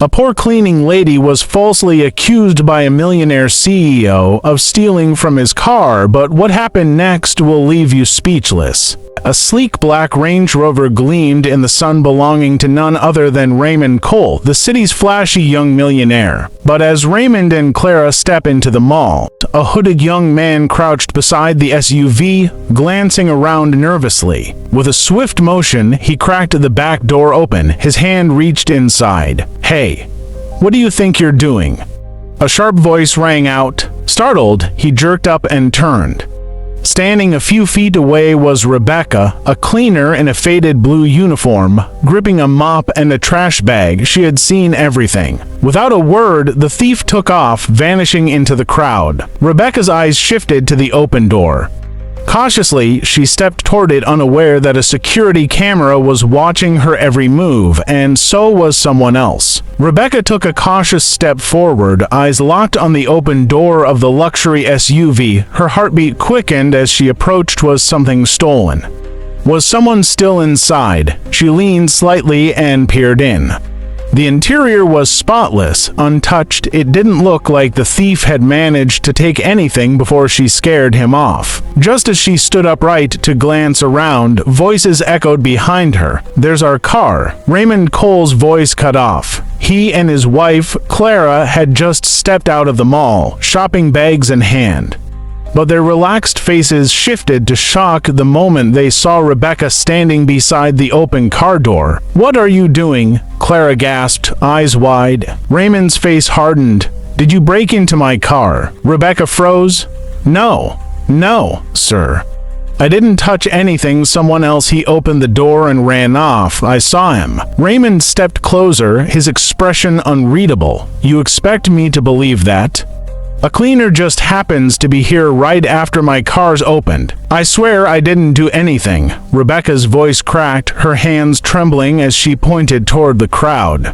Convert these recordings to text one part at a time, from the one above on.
A poor cleaning lady was falsely accused by a millionaire CEO of stealing from his car, but what happened next will leave you speechless. A sleek black Range Rover gleamed in the sun, belonging to none other than Raymond Cole, the city's flashy young millionaire. But as Raymond and Clara step into the mall, a hooded young man crouched beside the SUV, glancing around nervously. With a swift motion, he cracked the back door open. His hand reached inside. "Hey, what do you think you're doing?" A sharp voice rang out. Startled, he jerked up and turned. Standing a few feet away was Rebecca, a cleaner in a faded blue uniform, gripping a mop and a trash bag. She had seen everything. Without a word, the thief took off, vanishing into the crowd. Rebecca's eyes shifted to the open door. Cautiously, she stepped toward it, unaware that a security camera was watching her every move, and so was someone else. Rebecca took a cautious step forward, eyes locked on the open door of the luxury SUV. Her heartbeat quickened as she approached. Was something stolen? Was someone still inside? She leaned slightly and peered in. The interior was spotless, untouched. It didn't look like the thief had managed to take anything before she scared him off. Just as she stood upright to glance around, voices echoed behind her. "There's our car." Raymond Cole's voice cut off. He and his wife, Clara, had just stepped out of the mall, shopping bags in hand. But their relaxed faces shifted to shock the moment they saw Rebecca standing beside the open car door. "What are you doing?" Clara gasped, eyes wide. Raymond's face hardened. "Did you break into my car?" Rebecca froze. No, sir. I didn't touch anything. Someone else." He opened the door and ran off. "I saw him." Raymond stepped closer, his expression unreadable. "You expect me to believe that? A cleaner just happens to be here right after my car's opened. I swear I didn't do anything." Rebecca's voice cracked, her hands trembling as she pointed toward the crowd.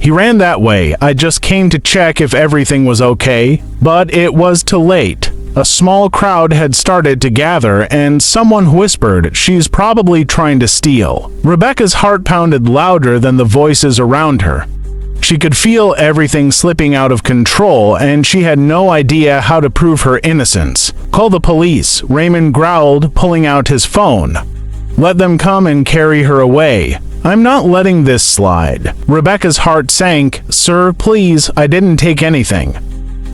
"He ran that way. I just came to check if everything was okay." But it was too late. A small crowd had started to gather, and someone whispered, "She's probably trying to steal." Rebecca's heart pounded louder than the voices around her. She could feel everything slipping out of control, and she had no idea how to prove her innocence. "Call the police," Raymond growled, pulling out his phone. "Let them come and carry her away. I'm not letting this slide." Rebecca's heart sank. "Sir, please, I didn't take anything."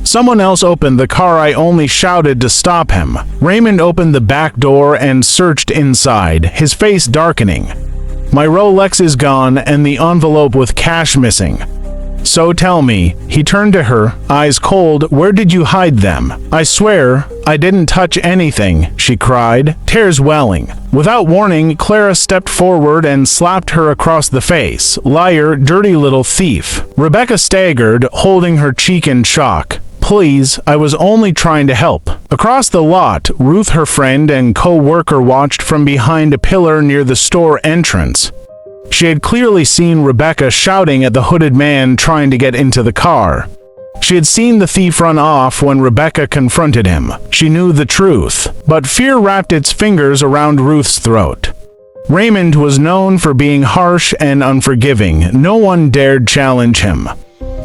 Someone else opened the car. I only shouted to stop him. Raymond opened the back door and searched inside, his face darkening. "My Rolex is gone and the envelope with cash missing." "So tell me," he turned to her, eyes cold, "where did you hide them?" "I swear, I didn't touch anything," she cried, tears welling. Without warning, Clara stepped forward and slapped her across the face. "Liar, dirty little thief." Rebecca staggered, holding her cheek in shock. "Please, I was only trying to help." Across the lot, Ruth, her friend and co-worker, watched from behind a pillar near the store entrance. She had clearly seen Rebecca shouting at the hooded man trying to get into the car. She had seen the thief run off when Rebecca confronted him. She knew the truth, but fear wrapped its fingers around Ruth's throat. Raymond was known for being harsh and unforgiving. No one dared challenge him.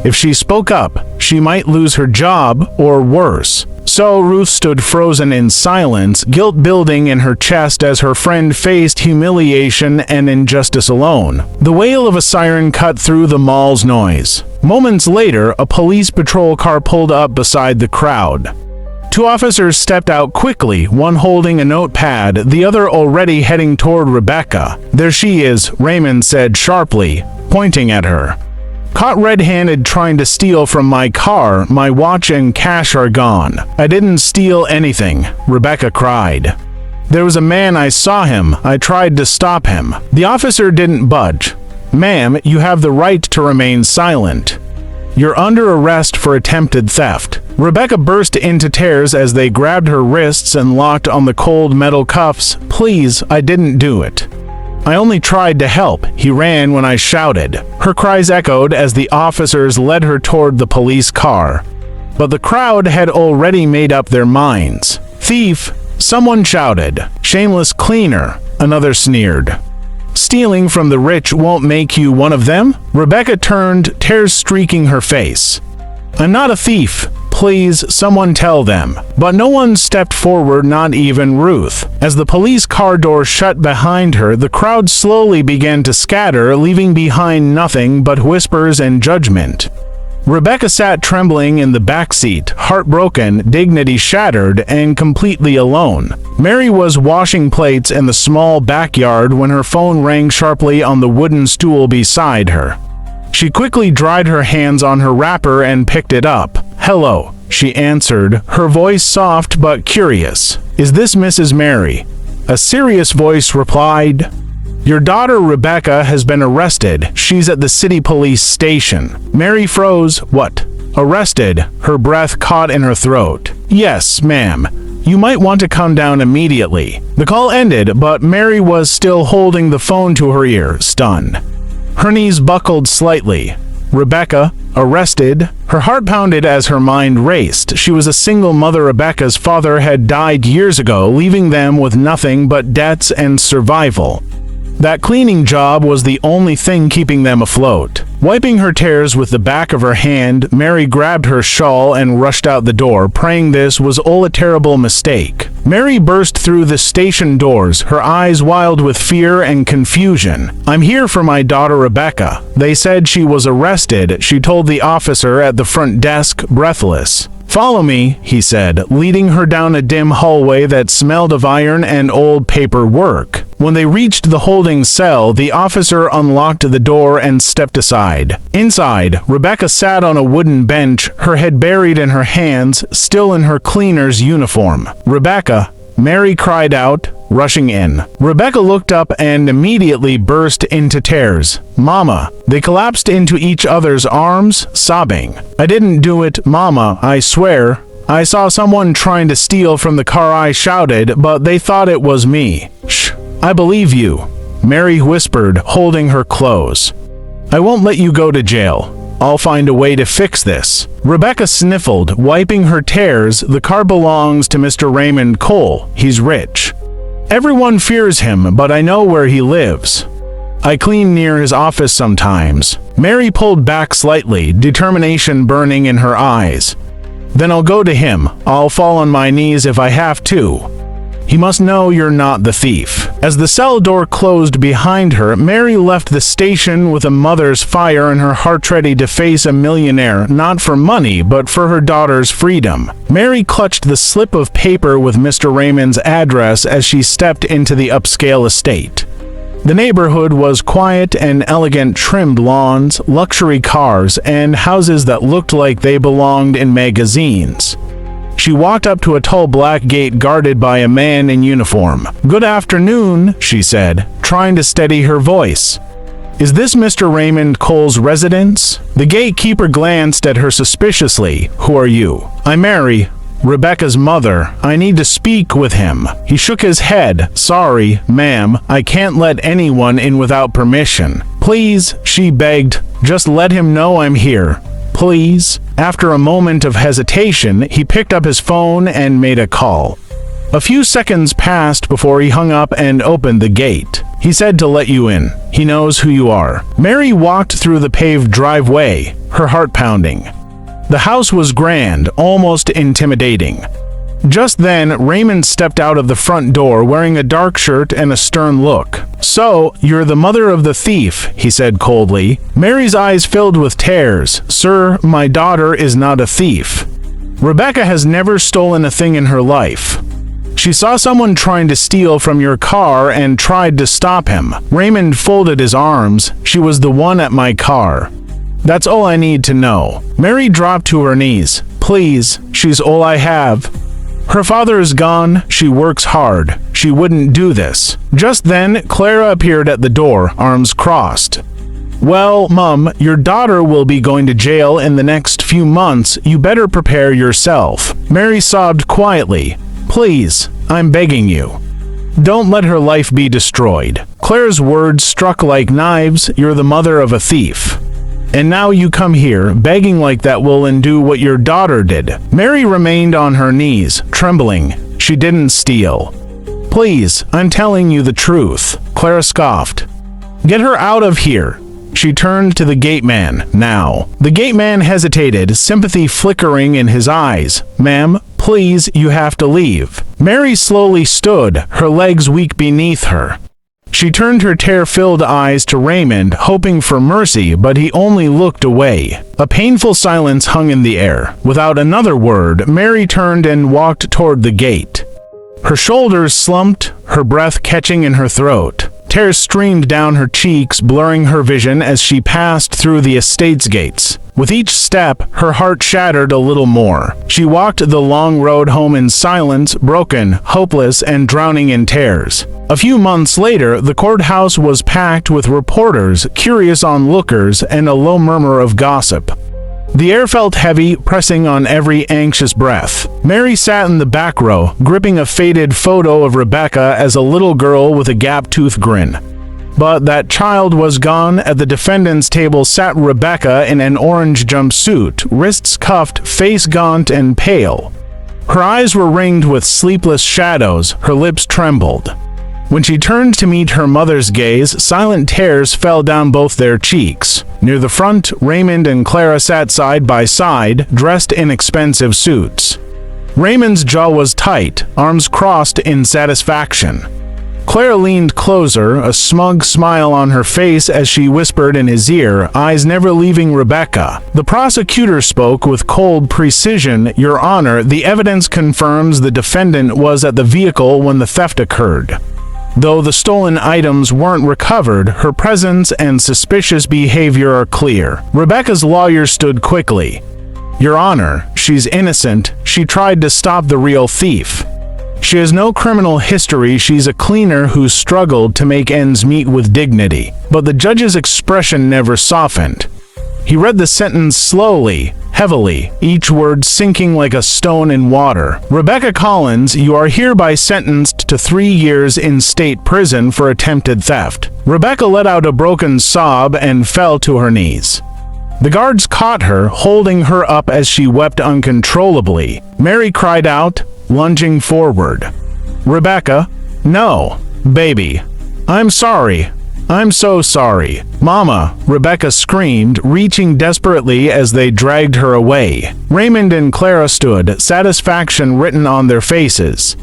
If she spoke up, she might lose her job, or worse. So Ruth stood frozen in silence, guilt building in her chest as her friend faced humiliation and injustice alone. The wail of a siren cut through the mall's noise. Moments later, a police patrol car pulled up beside the crowd. Two officers stepped out quickly, one holding a notepad, the other already heading toward Rebecca. "There she is," Raymond said sharply, pointing at her. "Caught red-handed trying to steal from my car. My watch and cash are gone." "I didn't steal anything," Rebecca cried. "There was a man. I saw him. I tried to stop him." The officer didn't budge. "Ma'am, you have the right to remain silent. You're under arrest for attempted theft." Rebecca burst into tears as they grabbed her wrists and locked on the cold metal cuffs. "Please, I didn't do it. I only tried to help. He ran when I shouted." Her cries echoed as the officers led her toward the police car. But the crowd had already made up their minds. "Thief!" someone shouted. "Shameless cleaner!" another sneered. Stealing from the rich won't make you one of them? Rebecca turned, tears streaking her face. I'm not a thief. Please, someone tell them. But no one stepped forward, not even Ruth. As the police car door shut behind her, the crowd slowly began to scatter, leaving behind nothing but whispers and judgment. Rebecca sat trembling in the back seat, heartbroken, dignity shattered, and completely alone. Mary was washing plates in the small backyard when her phone rang sharply on the wooden stool beside her. She quickly dried her hands on her wrapper and picked it up. Hello, she answered, her voice soft but curious. Is this Mrs. Mary? A serious voice replied, Your daughter Rebecca has been arrested. She's at the city police station. Mary froze. What? Arrested? Her breath caught in her throat. Yes, ma'am. You might want to come down immediately. The call ended, but Mary was still holding the phone to her ear, stunned. Her knees buckled slightly. Rebecca, arrested? Her heart pounded as her mind raced. She was a single mother. Rebecca's father had died years ago, leaving them with nothing but debts and survival. That cleaning job was the only thing keeping them afloat. Wiping her tears with the back of her hand, Mary grabbed her shawl and rushed out the door, praying this was all a terrible mistake. Mary burst through the station doors, her eyes wild with fear and confusion. I'm here for my daughter Rebecca. They said she was arrested, she told the officer at the front desk, breathless. Follow me, he said, leading her down a dim hallway that smelled of iron and old paperwork. When they reached the holding cell, the officer unlocked the door and stepped aside. Inside, Rebecca sat on a wooden bench, her head buried in her hands, still in her cleaner's uniform. Rebecca, Mary cried out, rushing in. Rebecca looked up and immediately burst into tears. Mama. They collapsed into each other's arms, sobbing. I didn't do it, Mama, I swear. I saw someone trying to steal from the car, I shouted, but they thought it was me. Shh, I believe you, Mary whispered, holding her close. I won't let you go to jail. I'll find a way to fix this. Rebecca sniffled, wiping her tears. The car belongs to Mr. Raymond Cole. He's rich. Everyone fears him, but I know where he lives. I clean near his office sometimes. Mary pulled back slightly, determination burning in her eyes. Then I'll go to him. I'll fall on my knees if I have to. He must know you're not the thief. As the cell door closed behind her, Mary left the station with a mother's fire in her heart, ready to face a millionaire, not for money, but for her daughter's freedom. Mary clutched the slip of paper with Mr. Raymond's address as she stepped into the upscale estate. The neighborhood was quiet and elegant, trimmed lawns, luxury cars, and houses that looked like they belonged in magazines. She walked up to a tall black gate guarded by a man in uniform. Good afternoon, she said, trying to steady her voice. Is this Mr. Raymond Cole's residence? The gatekeeper glanced at her suspiciously. Who are you? I'm Mary, Rebecca's mother. I need to speak with him. He shook his head. Sorry, ma'am, I can't let anyone in without permission. Please, she begged, just let him know I'm here. Please. After a moment of hesitation, he picked up his phone and made a call. A few seconds passed before he hung up and opened the gate. He said to let you in. He knows who you are. Mary walked through the paved driveway, her heart pounding. The house was grand, almost intimidating. Just then, Raymond stepped out of the front door wearing a dark shirt and a stern look. So, you're the mother of the thief, he said coldly. Mary's eyes filled with tears. Sir, my daughter is not a thief. Rebecca has never stolen a thing in her life. She saw someone trying to steal from your car and tried to stop him. Raymond folded his arms. She was the one at my car. That's all I need to know. Mary dropped to her knees. Please, she's all I have. Her father is gone. She works hard. She wouldn't do this. Just then, Clara appeared at the door, arms crossed. Well, Mum, your daughter will be going to jail in the next few months. You better prepare yourself. Mary sobbed quietly. Please, I'm begging you. Don't let her life be destroyed. Clara's words struck like knives. You're the mother of a thief. And now you come here, begging like that will undo what your daughter did. Mary remained on her knees, trembling. She didn't steal. Please, I'm telling you the truth. Clara scoffed. Get her out of here. She turned to the gate man. Now. The gate man hesitated, sympathy flickering in his eyes. Ma'am, please, you have to leave. Mary slowly stood, her legs weak beneath her. She turned her tear-filled eyes to Raymond, hoping for mercy, but he only looked away. A painful silence hung in the air. Without another word, Mary turned and walked toward the gate. Her shoulders slumped, her breath catching in her throat. Tears streamed down her cheeks, blurring her vision as she passed through the estate's gates. With each step, her heart shattered a little more. She walked the long road home in silence, broken, hopeless, and drowning in tears. A few months later, the courthouse was packed with reporters, curious onlookers, and a low murmur of gossip. The air felt heavy, pressing on every anxious breath. Mary sat in the back row, gripping a faded photo of Rebecca as a little girl with a gap-toothed grin. But that child was gone. At the defendant's table sat Rebecca in an orange jumpsuit, wrists cuffed, face gaunt and pale. Her eyes were ringed with sleepless shadows, her lips trembled. When she turned to meet her mother's gaze, silent tears fell down both their cheeks. Near the front, Raymond and Clara sat side by side, dressed in expensive suits. Raymond's jaw was tight, arms crossed in satisfaction. Clara leaned closer, a smug smile on her face as she whispered in his ear, eyes never leaving Rebecca. The prosecutor spoke with cold precision. Your Honor, the evidence confirms the defendant was at the vehicle when the theft occurred. Though the stolen items weren't recovered, her presence and suspicious behavior are clear. Rebecca's lawyer stood quickly. Your Honor, she's innocent. She tried to stop the real thief. She has no criminal history. She's a cleaner who struggled to make ends meet with dignity. But the judge's expression never softened. He read the sentence slowly, heavily, each word sinking like a stone in water. Rebecca Collins, you are hereby sentenced to 3 years in state prison for attempted theft. Rebecca let out a broken sob and fell to her knees. The guards caught her, holding her up as she wept uncontrollably. Mary cried out, lunging forward. Rebecca, no, baby. I'm sorry. I'm so sorry. Mama, Rebecca screamed, reaching desperately as they dragged her away. Raymond and Clara stood, satisfaction written on their faces.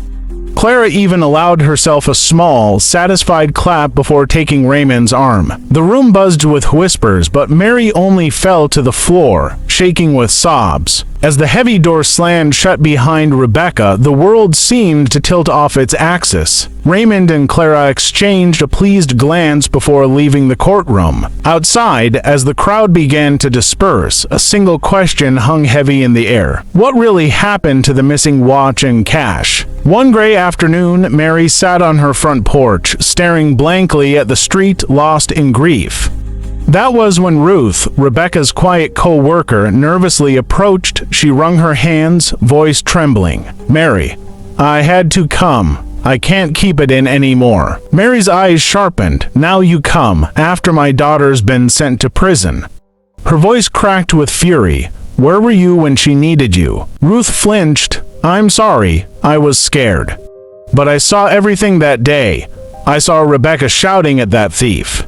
Clara even allowed herself a small, satisfied clap before taking Raymond's arm. The room buzzed with whispers, but Mary only fell to the floor, shaking with sobs. As the heavy door slammed shut behind Rebecca, the world seemed to tilt off its axis. Raymond and Clara exchanged a pleased glance before leaving the courtroom. Outside, as the crowd began to disperse, a single question hung heavy in the air. What really happened to the missing watch and cash? One gray afternoon, Mary sat on her front porch, staring blankly at the street, lost in grief. That was when Ruth, Rebecca's quiet co-worker, nervously approached. She wrung her hands, voice trembling. Mary, I had to come. I can't keep it in anymore. Mary's eyes sharpened. Now you come, after my daughter's been sent to prison. Her voice cracked with fury. Where were you when she needed you? Ruth flinched. I'm sorry, I was scared. But I saw everything that day. I saw Rebecca shouting at that thief.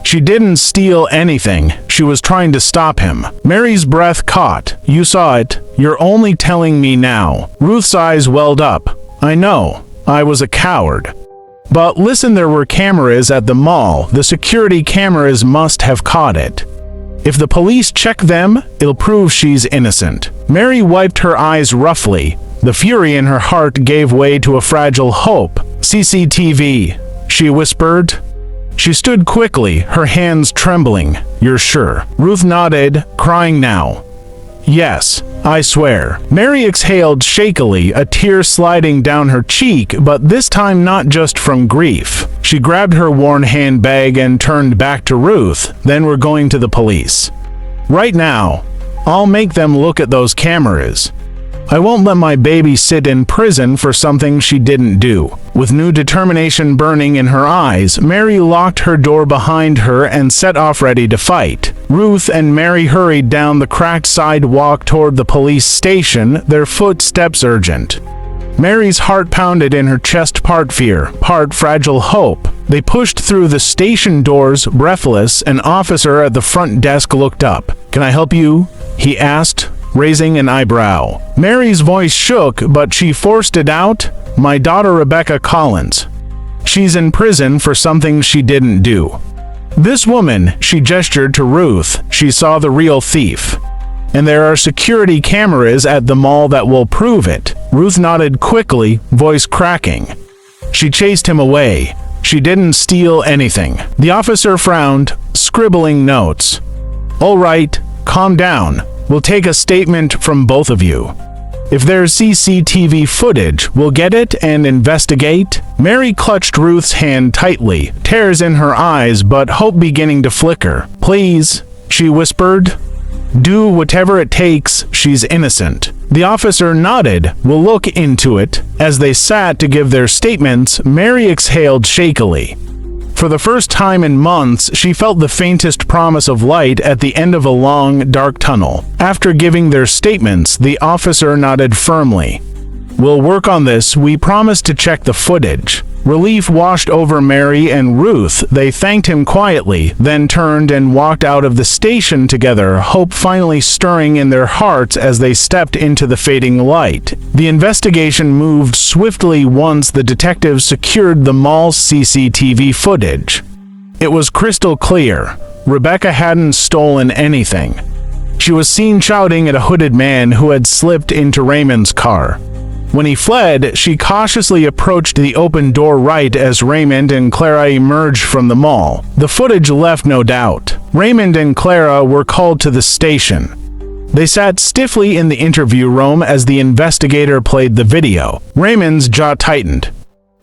She didn't steal anything. She was trying to stop him. Mary's breath caught. You saw it. You're only telling me now. Ruth's eyes welled up. I know. I was a coward. But listen, there were cameras at the mall. The security cameras must have caught it. If the police check them, it'll prove she's innocent. Mary wiped her eyes roughly. The fury in her heart gave way to a fragile hope. CCTV, she whispered. She stood quickly, her hands trembling. You're sure? Ruth nodded, crying now. Yes, I swear. Mary exhaled shakily, a tear sliding down her cheek, but this time not just from grief. She grabbed her worn handbag and turned back to Ruth. Then we're going to the police. Right now. I'll make them look at those cameras. I won't let my baby sit in prison for something she didn't do. With new determination burning in her eyes, Mary locked her door behind her and set off ready to fight. Ruth and Mary hurried down the cracked sidewalk toward the police station, their footsteps urgent. Mary's heart pounded in her chest, part fear, part fragile hope. They pushed through the station doors, breathless. An officer at the front desk looked up. "Can I help you?" he asked, raising an eyebrow. Mary's voice shook, but she forced it out. "My daughter Rebecca Collins. She's in prison for something she didn't do." "This woman," she gestured to Ruth, "she saw the real thief. And there are security cameras at the mall that will prove it." Ruth nodded quickly, voice cracking. "She chased him away. She didn't steal anything." The officer frowned, scribbling notes. "All right, calm down. We'll take a statement from both of you. If there's CCTV footage, we'll get it and investigate." Mary clutched Ruth's hand tightly, tears in her eyes but hope beginning to flicker. "Please," she whispered. "Do whatever it takes. She's innocent." The officer nodded. "We'll look into it." As they sat to give their statements, Mary exhaled shakily. For the first time in months, she felt the faintest promise of light at the end of a long, dark tunnel. After giving their statements, the officer nodded firmly. "We'll work on this. We promise to check the footage." Relief washed over Mary and Ruth. They thanked him quietly, then turned and walked out of the station together, hope finally stirring in their hearts as they stepped into the fading light. The investigation moved swiftly once the detectives secured the mall's CCTV footage. It was crystal clear. Rebecca hadn't stolen anything. She was seen shouting at a hooded man who had slipped into Raymond's car. When he fled, she cautiously approached the open door right as Raymond and Clara emerged from the mall. The footage left no doubt. Raymond and Clara were called to the station. They sat stiffly in the interview room as the investigator played the video. Raymond's jaw tightened.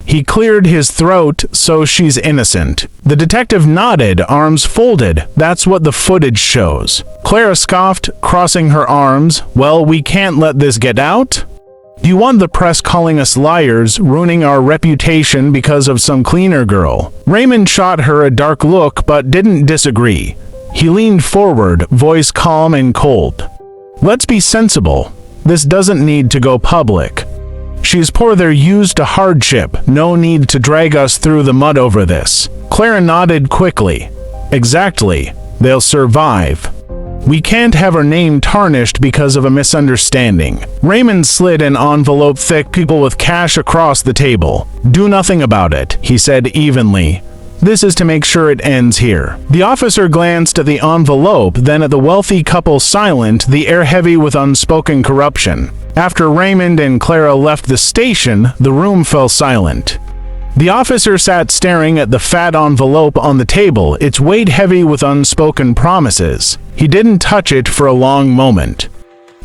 He cleared his throat. "So she's innocent." The detective nodded, arms folded. "That's what the footage shows." Clara scoffed, crossing her arms. "Well, we can't let this get out. Do you want the press calling us liars, ruining our reputation because of some cleaner girl?" Raymond shot her a dark look but didn't disagree. He leaned forward, voice calm and cold. "Let's be sensible. This doesn't need to go public. She's poor, they're used to hardship. No need to drag us through the mud over this." Clara nodded quickly. "Exactly. They'll survive. We can't have her name tarnished because of a misunderstanding." Raymond slid an envelope thick people with cash across the table. "Do nothing about it," he said evenly. "This is to make sure it ends here." The officer glanced at the envelope, then at the wealthy couple silent, the air heavy with unspoken corruption. After Raymond and Clara left the station, the room fell silent. The officer sat staring at the fat envelope on the table, its weight heavy with unspoken promises. He didn't touch it for a long moment.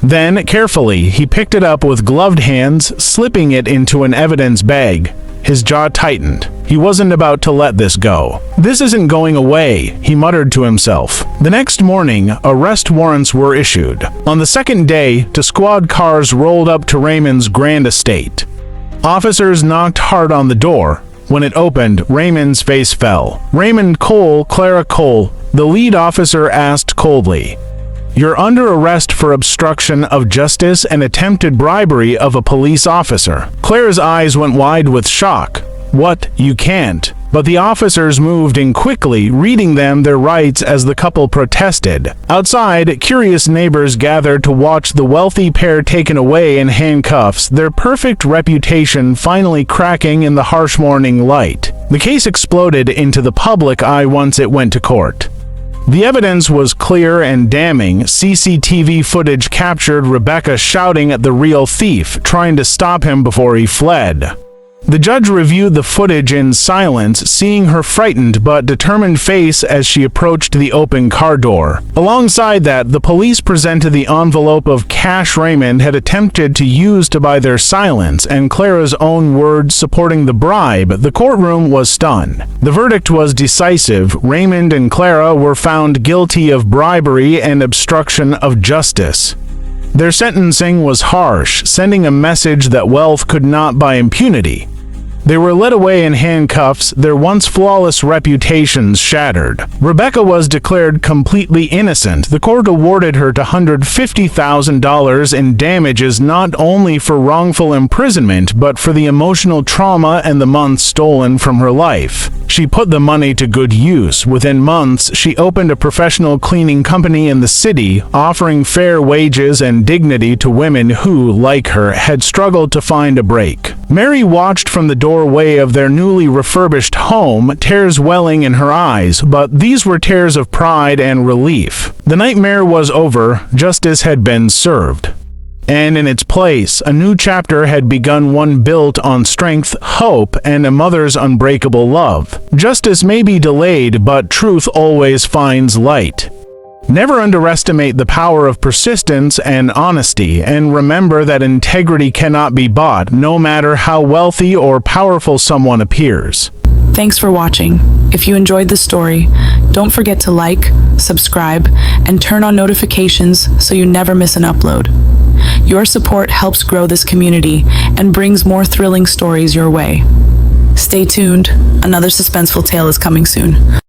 Then, carefully, he picked it up with gloved hands, slipping it into an evidence bag. His jaw tightened. He wasn't about to let this go. "This isn't going away," he muttered to himself. The next morning, arrest warrants were issued. On the second day, two squad cars rolled up to Raymond's grand estate. Officers knocked hard on the door. When it opened, Raymond's face fell. "Raymond Cole, Clara Cole," the lead officer asked coldly. "You're under arrest for obstruction of justice and attempted bribery of a police officer." Clara's eyes went wide with shock. "What? You can't." But the officers moved in quickly, reading them their rights as the couple protested. Outside, curious neighbors gathered to watch the wealthy pair taken away in handcuffs, their perfect reputation finally cracking in the harsh morning light. The case exploded into the public eye once it went to court. The evidence was clear and damning. CCTV footage captured Rebecca shouting at the real thief, trying to stop him before he fled. The judge reviewed the footage in silence, seeing her frightened but determined face as she approached the open car door. Alongside that, the police presented the envelope of cash Raymond had attempted to use to buy their silence, and Clara's own words supporting the bribe. The courtroom was stunned. The verdict was decisive. Raymond and Clara were found guilty of bribery and obstruction of justice. Their sentencing was harsh, sending a message that wealth could not buy impunity. They were led away in handcuffs, their once flawless reputations shattered. Rebecca was declared completely innocent. The court awarded her $250,000 in damages not only for wrongful imprisonment, but for the emotional trauma and the months stolen from her life. She put the money to good use. Within months, she opened a professional cleaning company in the city, offering fair wages and dignity to women who, like her, had struggled to find a break. Mary watched from the doorway of their newly refurbished home, tears welling in her eyes, but these were tears of pride and relief. The nightmare was over, justice had been served. And in its place, a new chapter had begun, one built on strength, hope, and a mother's unbreakable love. Justice may be delayed, but truth always finds light. Never underestimate the power of persistence and honesty, and remember that integrity cannot be bought, no matter how wealthy or powerful someone appears. Thanks for watching. If you enjoyed the story, don't forget to like, subscribe, and turn on notifications so you never miss an upload. Your support helps grow this community and brings more thrilling stories your way. Stay tuned. Another suspenseful tale is coming soon.